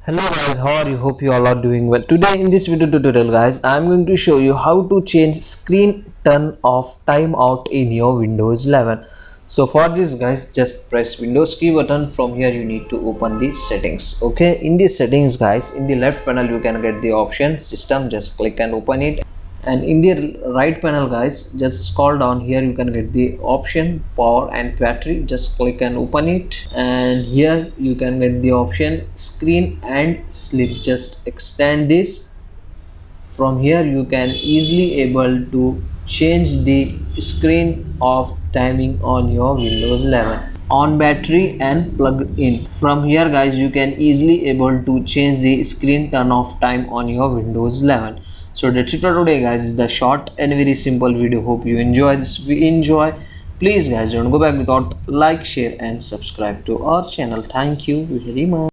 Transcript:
Hello guys, how are you? Hope you all are doing well. Today in this video tutorial guys, I am going to show you how to change screen turn off timeout in your Windows 11. So for this guys, just press Windows key button. From here you need to open the settings. Okay, in the settings guys, in the left panel you can get the option system. Just click and open it, and in the right panel guys, just scroll down. Here you can get the option power and battery. Just click and open it, and here you can get the option screen and sleep. Just expand this. From here you can easily able to change the screen off timing on your Windows 11 on battery and plug in. From here guys, you can easily able to change the screen turn off time on your Windows 11. So that's it for today guys. It's the short and very simple video. Hope you enjoy this. If you enjoy, please guys don't go back without like, share and subscribe to our channel. Thank you very much.